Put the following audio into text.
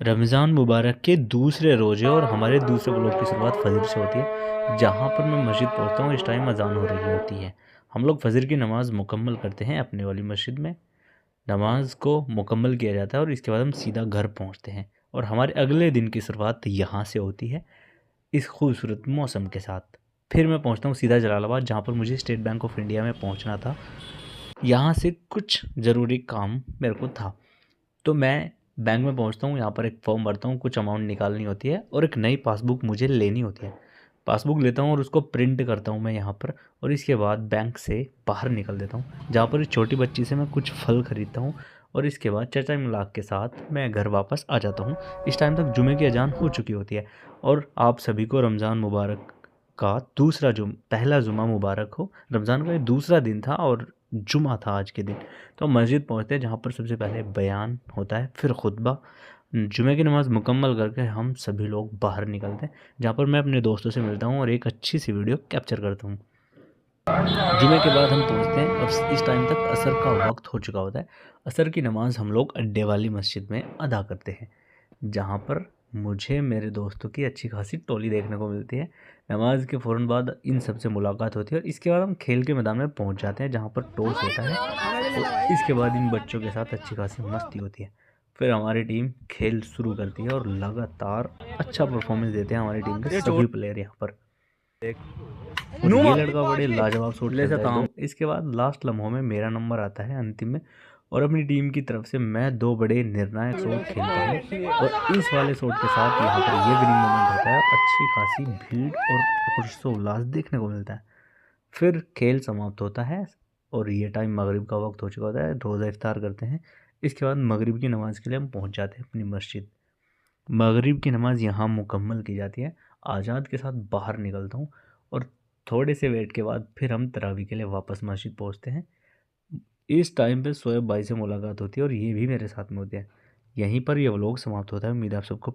रमज़ान मुबारक के दूसरे रोज़े और हमारे दूसरे व्लॉग की शुरुआत फ़जर से होती है, जहाँ पर मैं मस्जिद पहुँचता हूँ। इस टाइम अज़ान हो रही होती है। हम लोग फ़जर की नमाज़ मुकम्मल करते हैं अपने वाली मस्जिद में। नमाज़ को मुकम्मल किया जाता है और इसके बाद हम सीधा घर पहुँचते हैं और हमारे अगले दिन की शुरुआत यहाँ से होती है, इस खूबसूरत मौसम के साथ। फिर मैं पहुँचता हूँ सीधा जलालाबाद, जहाँ पर मुझे स्टेट बैंक ऑफ इंडिया में पहुँचना था। यहाँ से कुछ ज़रूरी काम मेरे को था, तो मैं बैंक में पहुंचता हूँ। यहाँ पर एक फॉर्म भरता हूँ, कुछ अमाउंट निकालनी होती है और एक नई पासबुक मुझे लेनी होती है। पासबुक लेता हूँ और उसको प्रिंट करता हूँ मैं यहाँ पर, और इसके बाद बैंक से बाहर निकल देता हूँ, जहाँ पर इस छोटी बच्ची से मैं कुछ फल खरीदता हूँ। और इसके बाद चाचा मिलाक के साथ मैं घर वापस आ जाता हूँ। इस टाइम तक जुमे की अजान हो चुकी होती है। और आप सभी को रमज़ान मुबारक का दूसरा पहला जुमा मुबारक हो। रमज़ान का ये दूसरा दिन था और जुमा था आज के दिन। तो हम मस्जिद पहुँचते हैं, जहाँ पर सबसे पहले बयान होता है, फिर खुतबा। जुमे की नमाज़ मुकम्मल करके हम सभी लोग बाहर निकलते हैं, जहाँ पर मैं अपने दोस्तों से मिलता हूँ और एक अच्छी सी वीडियो कैप्चर करता हूँ। जुमे के बाद हम पहुँचते हैं और इस टाइम तक असर का वक्त हो चुका होता है। असर की नमाज़ हम लोग अड्डे वाली मस्जिद में अदा करते हैं, जहाँ पर मुझे मेरे दोस्तों की अच्छी खासी टोली देखने को मिलती है। नमाज के फ़ौरन बाद इन सब से मुलाकात होती है और इसके बाद हम खेल के मैदान में पहुँच जाते हैं, जहाँ पर टॉस होता है और इसके बाद इन बच्चों के साथ अच्छी खासी मस्ती होती है। फिर हमारी टीम खेल शुरू करती है और लगातार अच्छा परफॉर्मेंस देते हैं हमारी टीम के सभी प्लेयर यहाँ पर। और ये लड़का बड़े लाजवाब शॉट खेलता है। इसके बाद लास्ट लम्हों में मेरा नंबर आता है अंतिम में, और अपनी टीम की तरफ से मैं दो बड़े निर्णायक शॉट खेलता हूँ और इस वाले शॉट के साथ यहाँ पर ये विनिंग मोमेंट होता है। अच्छी खासी भीड़ और हर्षोल्लास देखने को मिलता है। फिर खेल समाप्त होता है और ये टाइम मगरिब का वक्त हो चुका होता है। रोज़ा इफ्तार करते हैं। इसके बाद मगरिब की नमाज़ के लिए हम पहुँच जाते हैं अपनी मस्जिद। मगरिब की नमाज़ यहाँ मुकम्मल की जाती है। आज़ाद के साथ बाहर निकलता हूँ और थोड़े से वेट के बाद फिर हम तरावी के लिए वापस मस्जिद पहुँचते हैं। इस टाइम पे शोएब भाई से मुलाकात होती है और ये भी मेरे साथ में होते हैं। यहीं पर ये व्लॉग समाप्त होता है। उम्मीद है आप सबको